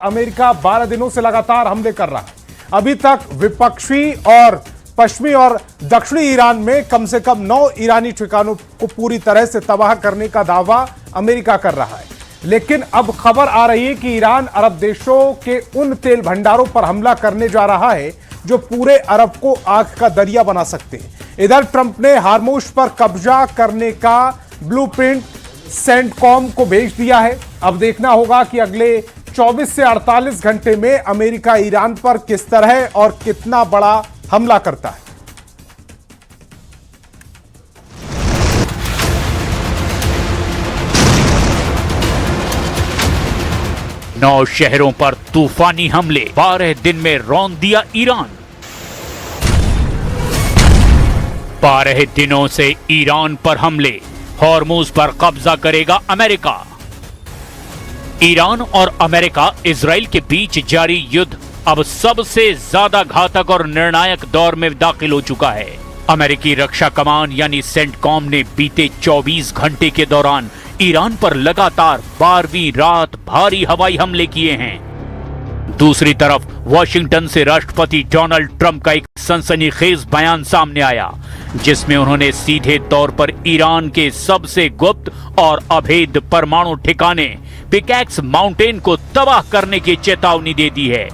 America 12 दिनों से लगातार हमले कर रहा है। अभी तक विपक्षी और पश्चिमी और दक्षिणी ईरान में कम से कम 9 ईरानी ठिकानों को पूरी तरह से तबाह करने का दावा अमेरिका कर रहा है। लेकिन अब खबर आ रही है कि ईरान अरब देशों के उन तेल भंडारों पर हमला करने जा रहा है जो पूरे अरब को आग का दरिया बना सकते हैं। इधर ट्रंप ने हार्मोज पर कब्जा करने का ब्लूप्रिंट सेंटकॉम को भेज दिया है। अब देखना होगा कि अगले 24 से 48 घंटे में अमेरिका ईरान पर किस तरह और कितना बड़ा हमला करता है। नौ शहरों पर तूफानी हमले, 12 दिन में रौंद दिया ईरान। 12 दिनों से ईरान पर हमले, हॉर्मूज पर कब्जा करेगा अमेरिका। ईरान और अमेरिका इजराइल के बीच जारी युद्ध अब सबसे ज्यादा घातक और निर्णायक दौर में दाखिल हो चुका है। अमेरिकी रक्षा कमान यानी सेंटकॉम ने बीते 24 घंटे के दौरान ईरान पर लगातार 12वीं रात भारी हवाई हमले किए हैं। दूसरी तरफ वॉशिंगटन से राष्ट्रपति डोनाल्ड ट्रंप का एक सनसनीखेज बयान सामने आया, जिसमें उन्होंने सीधे तौर पर ईरान के सबसे गुप्त और अभेद परमाणु ठिकाने पिकैक्स माउंटेन को तबाह करने की चेतावनी दे दी है।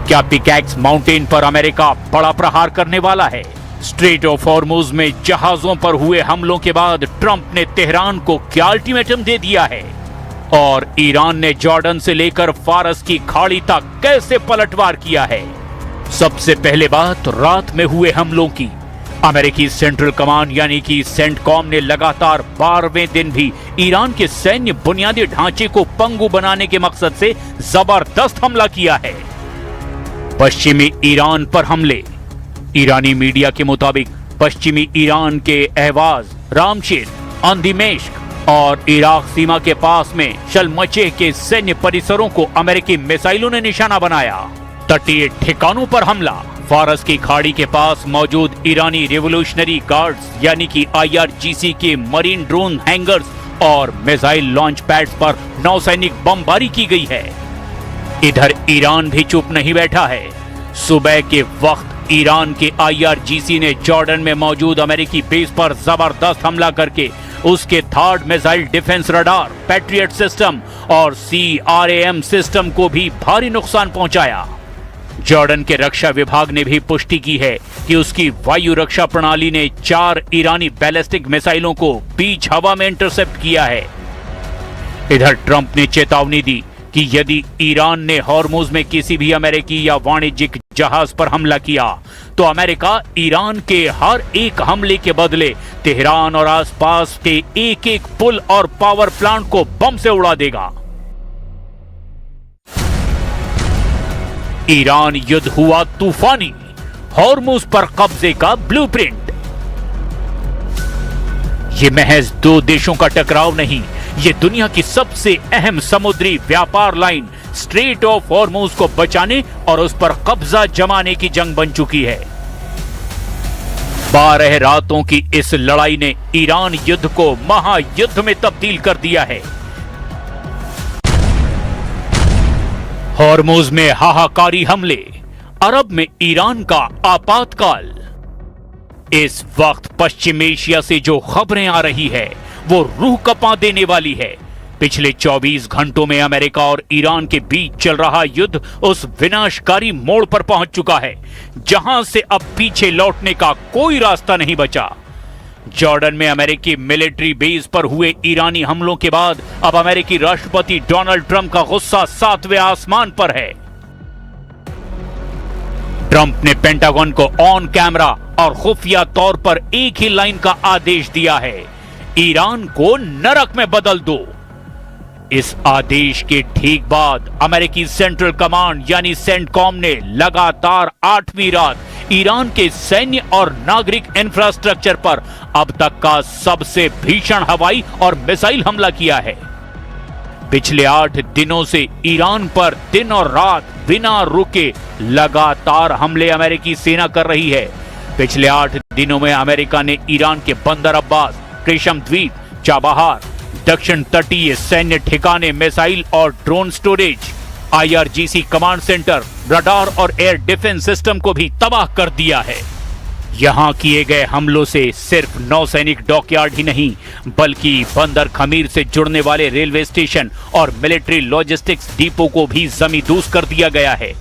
क्या पिकैक्स माउंटेन पर अमेरिका बड़ा प्रहार करने वाला है? स्ट्रेट ऑफ हॉर्मुज में जहाजों पर हुए हमलों के बाद ट्रंप ने तेहरान को क्या अल्टीमेटम दे दिया है? और ईरान ने जॉर्डन से लेकर फारस की खाड़ी तक कैसे पलटवार किया है? सबसे पहले बात रात में हुए हमलों की। अमेरिकी सेंट्रल कमांड यानी कि सेंटकॉम ने लगातार 12वें दिन भी ईरान के सैन्य बुनियादी ढांचे को पंगु बनाने के मकसद से जबरदस्त हमला किया है। पश्चिमी ईरान पर हमले। ईरानी मीडिया के मुताबिक पश्चिमी ईरान के अहवाज, रामशेर, अंदिमेश्क और इराक सीमा के पास में शलमचे के सैन्य परिसरों को अमेरिकी मिसाइलों ने निशाना बनाया। तटीय ठिकानों पर हमला। फारस की खाड़ी के पास मौजूद ईरानी रिवोल्यूशनरी गार्ड्स यानी कि IRGC के मरीन ड्रोन हैंगर्स और मिसाइल लॉन्च पैड्स पर नौसैनिक बमबारी की गई है। इधर ईरान भी चुप नहीं बैठा है। सुबह के वक्त ईरान के IRGC ने जॉर्डन में मौजूद अमेरिकी बेस पर जबरदस्त हमला करके उसके third missile defence radar, patriot system और CRAM सिस्टम को भी भारी नुकसान पहुंचाया। जॉर्डन के रक्षा विभाग ने भी पुष्टि की है कि उसकी वायु रक्षा प्रणाली ने 4 ईरानी बैलिस्टिक मिसाइलों को बीच हवा में इंटरसेप्ट किया है। इधर ट्रंप ने चेतावनी दी कि यदि ईरान ने हॉर्मुज में किसी भी अमेरिकी या वाणिज्यिक जहाज पर हमला किया तो अमेरिका ईरान के हर एक हमले के बदले तेहरान और आसपास के एक एक पुल और पावर प्लांट को बम से उड़ा देगा। ईरान युद्ध हुआ तूफानी, हॉर्मुज पर कब्जे का ब्लूप्रिंट। ये महज 2 देशों का टकराव नहीं, ये दुनिया की सबसे अहम समुद्री व्यापार लाइन स्ट्रेट ऑफ हॉर्मुज को बचाने और उस पर कब्जा जमाने की जंग बन चुकी है। 12 रातों की इस लड़ाई ने ईरान युद्ध को महायुद्ध में तब्दील कर दिया है। हॉर्मुज में हाहाकारी हमले, अरब में ईरान का आपातकाल। इस वक्त पश्चिम एशिया से जो खबरें आ रही है वो रूह कपा देने वाली है। पिछले 24 घंटों में अमेरिका और ईरान के बीच चल रहा युद्ध उस विनाशकारी मोड़ पर पहुंच चुका है जहां से अब पीछे लौटने का कोई रास्ता नहीं बचा। जॉर्डन में अमेरिकी मिलिट्री बेस पर हुए ईरानी हमलों के बाद अब अमेरिकी राष्ट्रपति डोनाल्ड ट्रंप का गुस्सा 7वें आसमान पर है। ट्रंप ने पेंटागन को ऑन कैमरा और खुफिया तौर पर एक ही लाइन का आदेश दिया है, ईरान को नरक में बदल दो। इस आदेश के ठीक बाद अमेरिकी सेंट्रल कमांड यानी सेंटकॉम ने लगातार 8वीं रात ईरान के सैन्य और नागरिक इंफ्रास्ट्रक्चर पर अब तक का सबसे भीषण हवाई और मिसाइल हमला किया है। पिछले 8 दिनों से ईरान पर दिन और रात बिना रुके लगातार हमले अमेरिकी सेना कर रही है। पिछले 8 दिनों में अमेरिका ने ईरान के बंदर अब्बास, कृष्ण द्वीप, चाबहार, दक्षिण तटीय सैन्य ठिकाने, मिसाइल और drone storage, IRGC command centre, radar और एयर डिफेंस सिस्टम को भी तबाह कर दिया है। यहां किए गए हमलों से सिर्फ नौसैनिक डॉकयार्ड ही नहीं, बल्कि बंदर खमीर से जुड़ने वाले रेलवे स्टेशन और मिलिट्री लॉजिस्टिक्स डिपो को भी जमींदोज कर दिया गया है।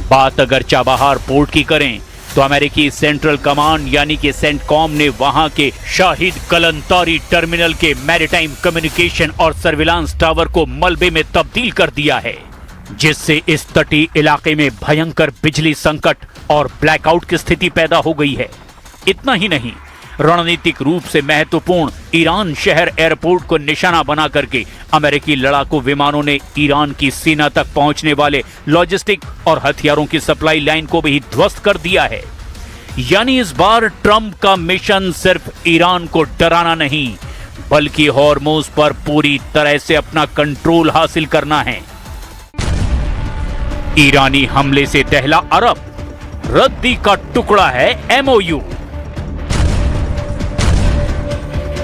बात अगर चाबहार पोर्ट की करें तो अमेरिकी सेंट्रल कमांड यानी कि सेंटकॉम ने वहां के शाहिद कलंतारी टर्मिनल के मैरीटाइम कम्युनिकेशन और सर्विलांस टावर को मलबे में तब्दील कर दिया है, जिससे इस तटीय इलाके में भयंकर बिजली संकट और ब्लैकआउट की स्थिति पैदा हो गई है। इतना ही नहीं, रणनीतिक रूप से महत्वपूर्ण ईरान शहर एयरपोर्ट को निशाना बना करके अमेरिकी लड़ाकू विमानों ने ईरान की सीमा तक पहुंचने वाले लॉजिस्टिक और हथियारों की सप्लाई लाइन को भी ध्वस्त कर दिया है। यानी इस बार ट्रंप का मिशन सिर्फ ईरान को डराना नहीं, बल्कि हॉर्मुज पर पूरी तरह से अपना कंट्रोल हासिल करना है। ईरानी हमले से दहला अरब, रद्दी का टुकड़ा है MOU।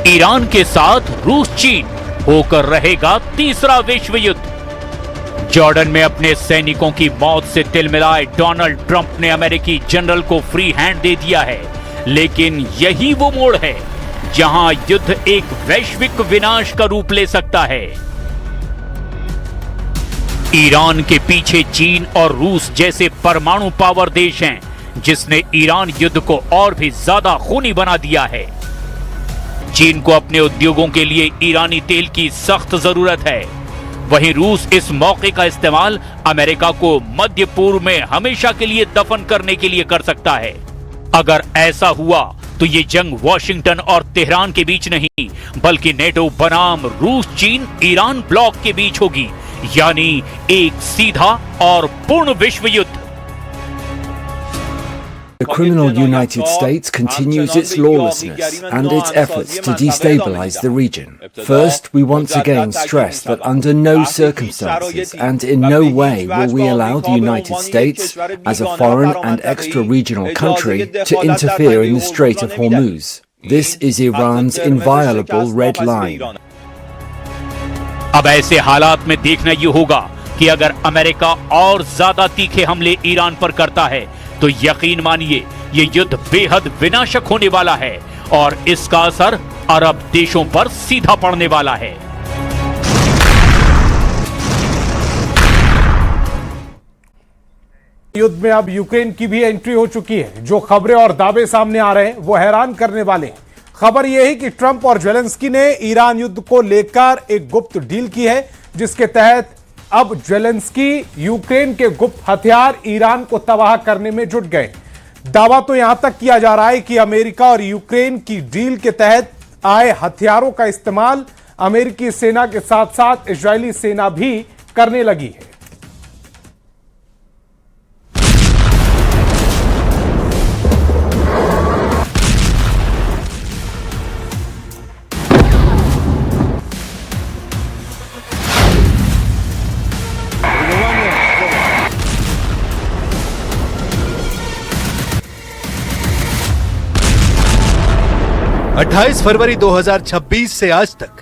ईरान के साथ रूस चीन होकर रहेगा तीसरा विश्व युद्ध। जॉर्डन में अपने सैनिकों की मौत से तिलमिलाए डोनाल्ड ट्रंप ने अमेरिकी जनरल को फ्री हैंड दे दिया है, लेकिन यही वो मोड़ है जहां युद्ध एक वैश्विक विनाश का रूप ले सकता है। ईरान के पीछे चीन और रूस जैसे परमाणु पावर देश हैं, जिसने ईरान युद्ध को और भी ज्यादा खूनी बना दिया है। चीन को अपने उद्योगों के लिए ईरानी तेल की सख्त जरूरत है, वहीं रूस इस मौके का इस्तेमाल अमेरिका को मध्य पूर्व में हमेशा के लिए दफन करने के लिए कर सकता है। अगर ऐसा हुआ तो ये जंग वॉशिंगटन और तेहरान के बीच नहीं, बल्कि नेटो बनाम रूस चीन ईरान ब्लॉक के बीच होगी, यानी एक सीधा और पूर्ण विश्व युद्ध। The criminal United States continues its lawlessness and its efforts to destabilize the region. First, we once again stress that under no circumstances and in no way will we allow the United States, as a foreign and extra-regional country, to interfere in the Strait of Hormuz. This is Iran's inviolable red line. अब ऐसे हालात में देखना ये होगा कि अगर America और ज्यादा तीखे हमले ईरान पर करता है तो यकीन मानिए ये युद्ध बेहद विनाशक होने वाला है और इसका असर अरब देशों पर सीधा पड़ने वाला है। युद्ध में अब यूक्रेन की भी एंट्री हो चुकी है। जो खबरें और दावे सामने आ रहे हैं वो हैरान करने वाले हैं। खबर यह है कि ट्रंप और जेलेंस्की ने ईरान युद्ध को लेकर एक गुप्त डील की है, जिसके तहत अब जेलेंस्की यूक्रेन के गुप्त हथियार ईरान को तबाह करने में जुट गए। दावा तो यहां तक किया जा रहा है कि अमेरिका और यूक्रेन की डील के तहत आए हथियारों का इस्तेमाल अमेरिकी सेना के साथ साथ इजरायली सेना भी करने लगी है। फरवरी 2026 से आज तक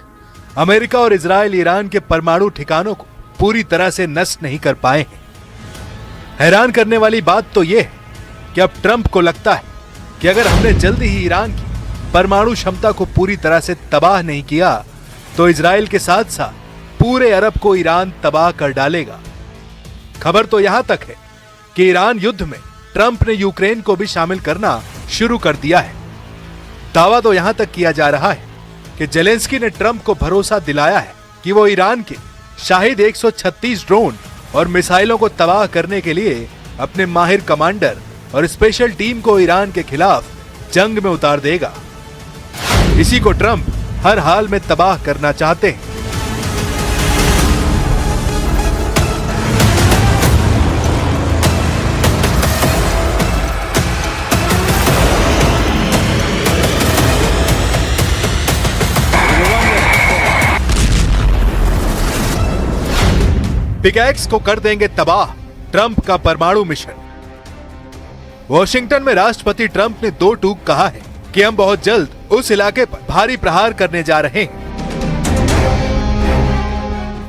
अमेरिका और इजराइल ईरान के परमाणु ठिकानों को पूरी तरह से नष्ट नहीं कर पाए हैं। हैरान करने वाली बात तो यह है कि अब ट्रंप को लगता है कि अगर हमने जल्दी ही ईरान की परमाणु क्षमता को पूरी तरह से तबाह नहीं किया तो इजराइल के साथ साथ पूरे अरब को ईरान तबाह कर डालेगा। खबर तो यहां तक है कि ईरान युद्ध में ट्रंप ने यूक्रेन को भी शामिल करना शुरू कर दिया है। दावा तो यहां तक किया जा रहा है कि जेलेंस्की ने ट्रंप को भरोसा दिलाया है कि वो ईरान के शाहिद 136 ड्रोन और मिसाइलों को तबाह करने के लिए अपने माहिर कमांडर और स्पेशल टीम को ईरान के खिलाफ जंग में उतार देगा। इसी को ट्रंप हर हाल में तबाह करना चाहते हैं। पिकैक्स को कर देंगे तबाह, ट्रंप का परमाणु मिशन। वॉशिंगटन में राष्ट्रपति ट्रंप ने दो टूक कहा है कि हम बहुत जल्द उस इलाके पर भारी प्रहार करने जा रहे हैं।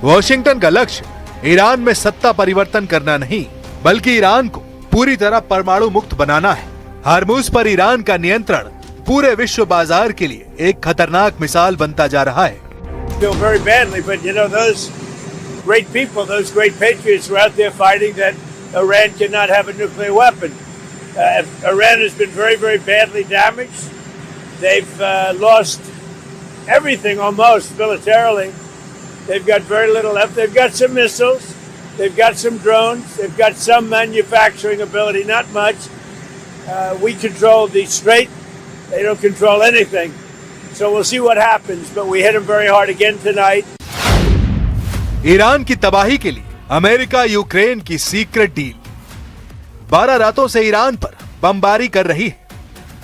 वॉशिंगटन का लक्ष्य ईरान में सत्ता परिवर्तन करना नहीं, बल्कि ईरान को पूरी तरह परमाणु मुक्त बनाना है। हार्मुज पर ईरान का नियंत्रण पूरे विश्व बाजार के लिए एक खतरनाक मिसाल बनता जा रहा है। Feel very badly, but you know those great people, those great patriots were out there fighting that Iran cannot have a nuclear weapon. Iran has been very, very badly damaged. They've lost everything almost militarily. They've got very little left. They've got some missiles. They've got some drones. They've got some manufacturing ability, not much. We control the strait. They don't control anything. So we'll see what happens, but we hit them very hard again tonight. Iran की तबाही के लिए America Ukraine की secret deal 12 रातों से Iran पर बमबारी कर रही है,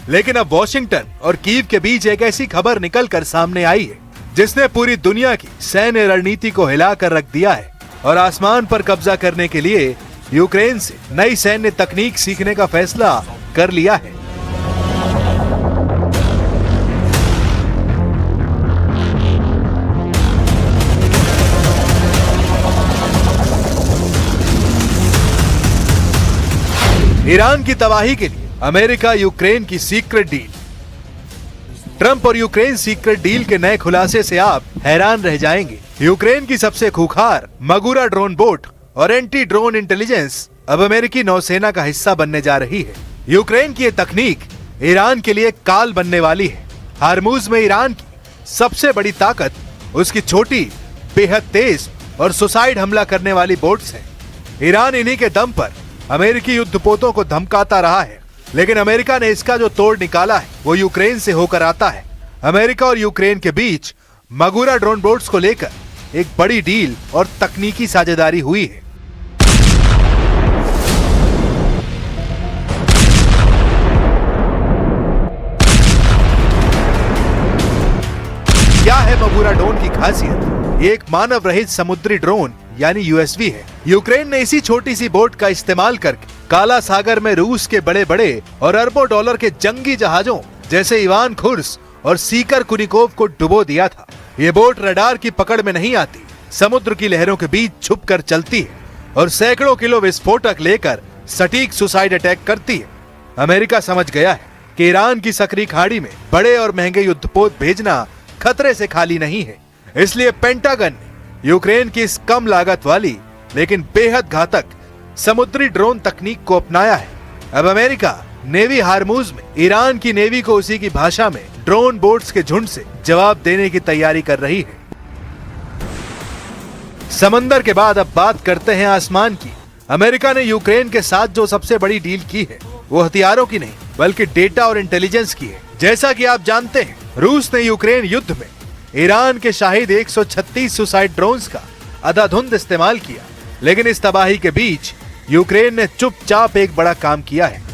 लेकिन अब वॉशिंगटन और कीव के बीच एक ऐसी खबर निकलकर सामने आई है जिसने पूरी दुनिया की सैन्य रणनीति को हिलाकर रख दिया है और आसमान पर कब्जा करने के लिए यूक्रेन से नई सैन्य तकनीक सीखने का फैसला कर लिया है। ईरान की तबाही के लिए अमेरिका यूक्रेन की सीक्रेट डील। ट्रंप और यूक्रेन सीक्रेट डील के नए खुलासे से आप हैरान रह जाएंगे। यूक्रेन की सबसे खूंखार मगुरा ड्रोन बोट और एंटी ड्रोन इंटेलिजेंस अब अमेरिकी नौसेना का हिस्सा बनने जा रही है। यूक्रेन की ये तकनीक ईरान के लिए काल बनने वाली है। हार्मुज में ईरान की सबसे बड़ी ताकत उसकी छोटी, बेहद तेज और सुसाइड हमला करने वाली बोट्स है। ईरान इन्हीं के दम पर अमेरिकी युद्धपोतों को धमकाता रहा है, लेकिन अमेरिका ने इसका जो तोड़ निकाला है वो यूक्रेन से होकर आता है। अमेरिका और यूक्रेन के बीच मगुरा ड्रोन बोट्स को लेकर एक बड़ी डील और तकनीकी साझेदारी हुई है। क्या है मगुरा ड्रोन की खासियत? ये एक मानव रहित समुद्री ड्रोन यानी यूएसवी है। यूक्रेन ने इसी छोटी सी बोट का इस्तेमाल करके काला सागर में रूस के बड़े बड़े और अरबों डॉलर के जंगी जहाजों जैसे इवान खुर्स और सीकर कुनिकोव को डुबो दिया था। ये बोट रडार की पकड़ में नहीं आती, समुद्र की लहरों के बीच छुप कर चलती है और सैकड़ों किलो विस्फोटक लेकर सटीक सुसाइड अटैक करती है। अमेरिका समझ गया है कि ईरान की सकरी खाड़ी में बड़े और महंगे युद्धपोत भेजना खतरे से खाली नहीं है, इसलिए पेंटागन ने यूक्रेन की इस कम लागत वाली लेकिन बेहद घातक समुद्री ड्रोन तकनीक को अपनाया है। अब अमेरिका नेवी हार्मुज में ईरान की नेवी को उसी की भाषा में ड्रोन बोट्स के झुंड से जवाब देने की तैयारी कर रही है। समंदर के बाद अब बात करते हैं आसमान की। अमेरिका ने यूक्रेन के साथ जो सबसे बड़ी डील की है वो हथियारों की नहीं बल्कि डेटा और इंटेलिजेंस की है। जैसा कि आप जानते हैं, रूस ने यूक्रेन युद्ध में ईरान के शाहिद 136 सुसाइड ड्रोन्स का अंधाधुंध इस्तेमाल किया, लेकिन इस तबाही के बीच यूक्रेन ने चुपचाप एक बड़ा काम किया है।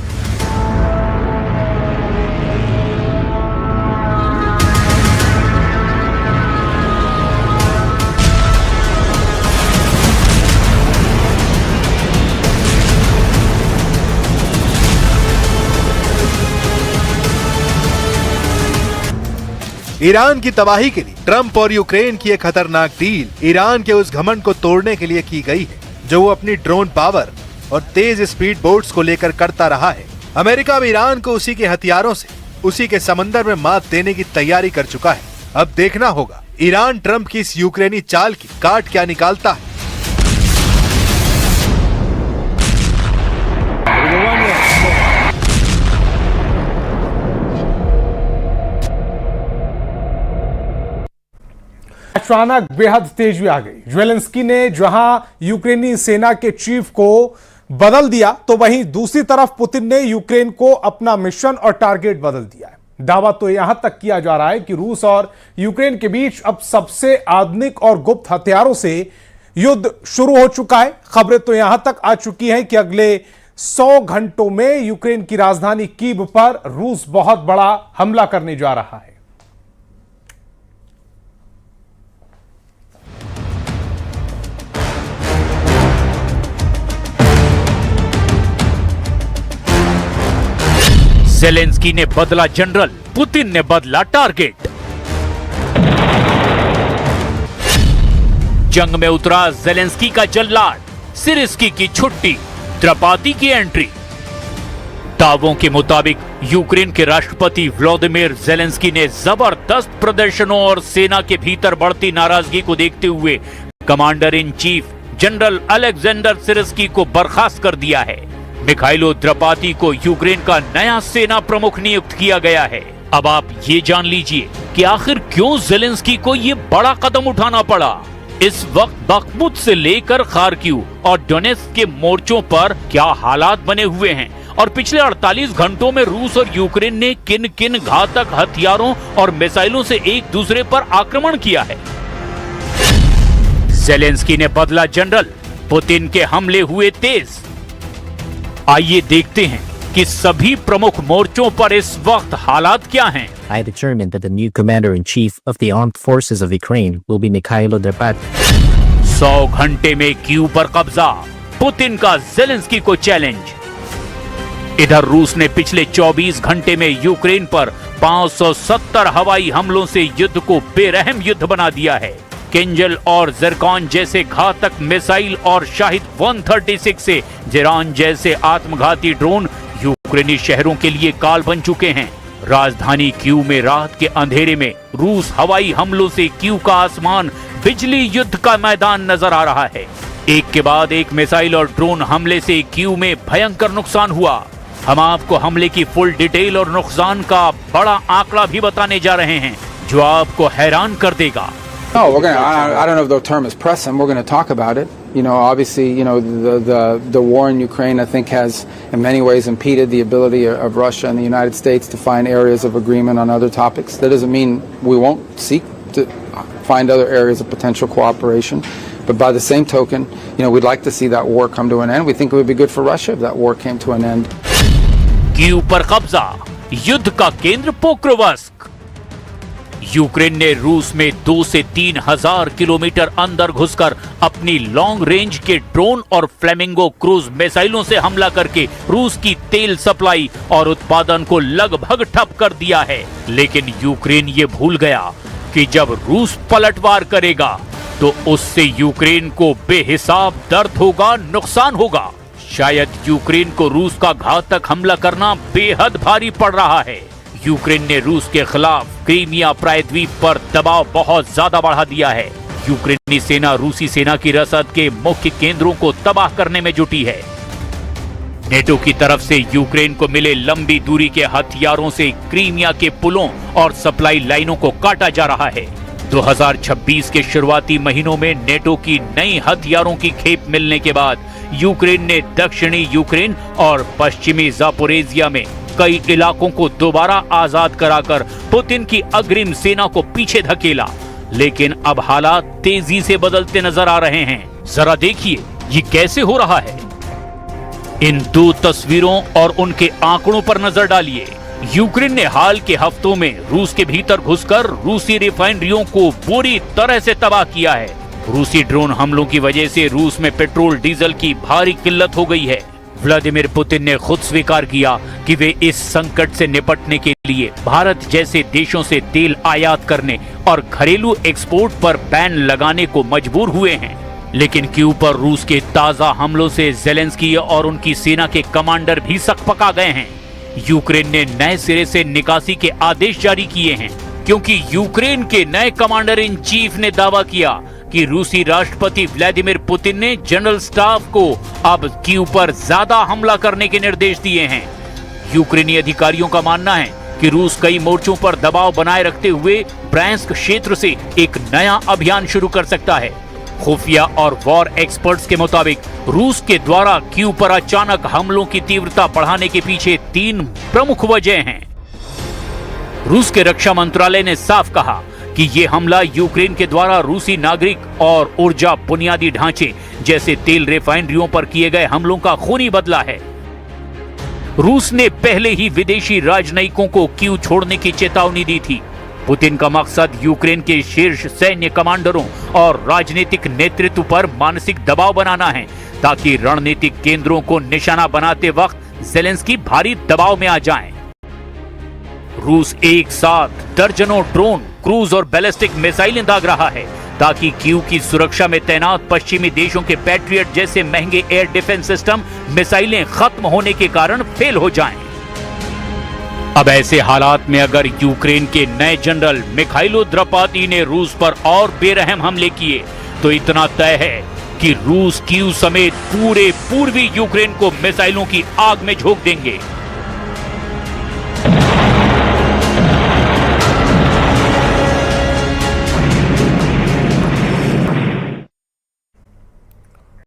ईरान की तबाही के लिए ट्रंप और यूक्रेन की एक खतरनाक डील ईरान के उस घमंड को तोड़ने के लिए की गई है जो वो अपनी ड्रोन पावर और तेज स्पीड बोट्स को लेकर करता रहा है। अमेरिका भी ईरान को उसी के हथियारों से उसी के समंदर में मात देने की तैयारी कर चुका है। अब देखना होगा ईरान ट्रंप की इस यूक्रेनी चाल की काट क्या निकालता है। अचानक बेहद तेजी आ गई। ज़ेलेंस्की ने जहां यूक्रेनी सेना के चीफ को बदल दिया, तो वहीं दूसरी तरफ पुतिन ने यूक्रेन को अपना मिशन और टारगेट बदल दिया है। दावा तो यहां तक किया जा रहा है कि रूस और यूक्रेन के बीच अब सबसे आधुनिक और गुप्त हथियारों से युद्ध शुरू हो चुका है। खबरें तो यहां तक आ चुकी हैं कि अगले 100 घंटों में यूक्रेन की राजधानी कीव पर रूस बहुत बड़ा हमला करने जा रहा है। ज़ेलेंस्की ने बदला जनरल, पुतिन ने बदला टारगेट। जंग में उतरा जेलेंस्की का जल्लाद, सिरस्की की छुट्टी, द्रपाती की एंट्री। दावों के मुताबिक यूक्रेन के राष्ट्रपति व्लादिमीर जेलेंस्की ने जबरदस्त प्रदर्शनों और सेना के भीतर बढ़ती नाराजगी को देखते हुए commander in chief general Alexander Syrskyi को बर्खास्त कर दिया है। मिखाइलो द्रपाती को यूक्रेन का नया सेना प्रमुख नियुक्त किया गया है। अब आप ये जान लीजिए कि आखिर क्यों जेलेंस्की को ये बड़ा कदम उठाना पड़ा। इस वक्त बखमुत से लेकर खार्किव और डोनेट्स्क के मोर्चों पर क्या हालात बने हुए हैं और पिछले 48 घंटों में रूस और यूक्रेन ने किन किन घातक हथियारों और मिसाइलों से एक दूसरे पर आक्रमण किया है। जेलेंस्की ने बदला जनरल, पुतिन के हमले हुए तेज। आइए देखते हैं कि सभी प्रमुख मोर्चों पर इस वक्त हालात क्या हैं। I determined that the new commander-in-chief of the armed forces of Ukraine will be Mikhailo Drapati. 100 घंटे में कीव पर कब्जा, पुतिन का जेलेंस्की को चैलेंज। इधर रूस ने पिछले 24 घंटे में यूक्रेन पर 570 हवाई हमलों से युद्ध को बेरहम युद्ध बना दिया है। किंजल और ज़िरकॉन जैसे घातक मिसाइल और शाहिद 136 से जिरान जैसे आत्मघाती ड्रोन यूक्रेनी शहरों के लिए काल बन चुके हैं। राजधानी कीव में रात के अंधेरे में रूस हवाई हमलों से कीव का आसमान बिजली युद्ध का मैदान नजर आ रहा है। एक के बाद एक मिसाइल और ड्रोन हमले से कीव में भयंकर नुकसान हुआ। हम आपको हमले की फुल डिटेल और नुकसान का बड़ा आंकड़ा भी बताने जा रहे हैं जो आपको हैरान कर देगा। No, we're gonna. I don't know if the term is pressing. We're going to talk about it. You know, obviously, you know, the war in Ukraine, I think, has in many ways impeded the ability of Russia and the United States to find areas of agreement on other topics. That doesn't mean we won't seek to find other areas of potential cooperation. But by the same token, you know, we'd like to see that war come to an end. We think it would be good for Russia if that war came to an end. Kyiv पर कब्जा, युद्ध का केंद्र Pokrovsk. Ukraine ने रूस में 2 से 3 हजार किलोमीटर अंदर घुसकर अपनी लॉन्ग रेंज के ड्रोन और फ्लेमिंगो क्रूज मिसाइलों से हमला करके रूस की तेल सप्लाई और उत्पादन को लगभग ठप कर दिया है। लेकिन यूक्रेन ये भूल गया कि जब रूस पलटवार करेगा तो उससे यूक्रेन को बेहिसाब दर्द होगा, नुकसान होगा। शायद यूक्रेन को रूस का घातक हमला करना बेहद भारी पड़ रहा है। यूक्रेन ने रूस के खिलाफ क्रीमिया प्रायद्वीप पर दबाव बहुत ज्यादा बढ़ा दिया है। यूक्रेनी सेना रूसी सेना की रसद के मुख्य केंद्रों को तबाह करने में जुटी है। नेटो की तरफ से यूक्रेन को मिले लंबी दूरी के हथियारों से क्रीमिया के पुलों और सप्लाई लाइनों को काटा जा रहा है। 2026 के शुरुआती महीनों में नेटो की नई हथियारों की खेप मिलने के बाद यूक्रेन ने दक्षिणी यूक्रेन और पश्चिमी जापोरेजिया में कई इलाकों को दोबारा आजाद कराकर पुतिन की अग्रिम सेना को पीछे धकेला। लेकिन अब हालात तेजी से बदलते नजर आ रहे हैं। जरा देखिए ये कैसे हो रहा है। इन 2 तस्वीरों और उनके आंकड़ों पर नजर डालिए। यूक्रेन ने हाल के हफ्तों में रूस के भीतर घुसकर रूसी रिफाइनरियों को बुरी तरह से तबाह किया है। रूसी ड्रोन हमलों की वजह से रूस में पेट्रोल डीजल की भारी किल्लत हो गई है। व्लादिमीर पुतिन ने खुद स्वीकार किया कि वे इस संकट से निपटने के लिए भारत जैसे देशों से तेल आयात करने और घरेलू एक्सपोर्ट पर बैन लगाने को मजबूर हुए हैं। लेकिन कीव पर रूस के ताजा हमलों से जेलेंस्की और उनकी सेना के कमांडर भी सकपका गए हैं। यूक्रेन ने नए सिरे से निकासी के आदेश जारी किए हैं क्योंकि यूक्रेन के नए कमांडर इन चीफ ने दावा किया कि रूसी राष्ट्रपति व्लादिमीर पुतिन ने जनरल स्टाफ को अब कीव पर ज्यादा हमला करने के निर्देश दिए हैं। यूक्रेनी अधिकारियों का मानना है कि रूस कई मोर्चों पर दबाव बनाए रखते हुए ब्रैंस्क क्षेत्र से एक नया अभियान शुरू कर सकता है। खुफिया और वॉर एक्सपर्ट्स के मुताबिक रूस के द्वारा कीव पर अचानक हमलों की तीव्रता बढ़ाने के पीछे 3 प्रमुख वजह हैं। रूस के रक्षा मंत्रालय ने साफ कहा कि ये हमला यूक्रेन के द्वारा रूसी नागरिक और ऊर्जा बुनियादी ढांचे जैसे तेल रिफाइनरियों पर किए गए हमलों का खूनी बदला है। रूस ने पहले ही विदेशी राजनयिकों को कीव छोड़ने की चेतावनी दी थी। पुतिन का मकसद यूक्रेन के शीर्ष सैन्य कमांडरों और राजनीतिक नेतृत्व पर मानसिक दबाव बनाना है ताकि रणनीतिक केंद्रों को निशाना बनाते वक्त जेलेंस्की भारी दबाव में आ जाएं। रूस एक साथ दर्जनों ड्रोन, क्रूज और बैलिस्टिक मिसाइलें दाग रहा है ताकि कीव की सुरक्षा में तैनात पश्चिमी देशों के पैट्रियट जैसे महंगे एयर डिफेंस सिस्टम, मिसाइलें खत्म होने के कारण फेल हो जाएं। अब ऐसे हालात में अगर यूक्रेन के नए जनरल मिखाइलो द्रपाती ने रूस पर और बेरहम हमले किए तो इतना तय है कि रूस कीव समेत पूरे पूर्वी यूक्रेन को मिसाइलों की आग में झोंक देंगे।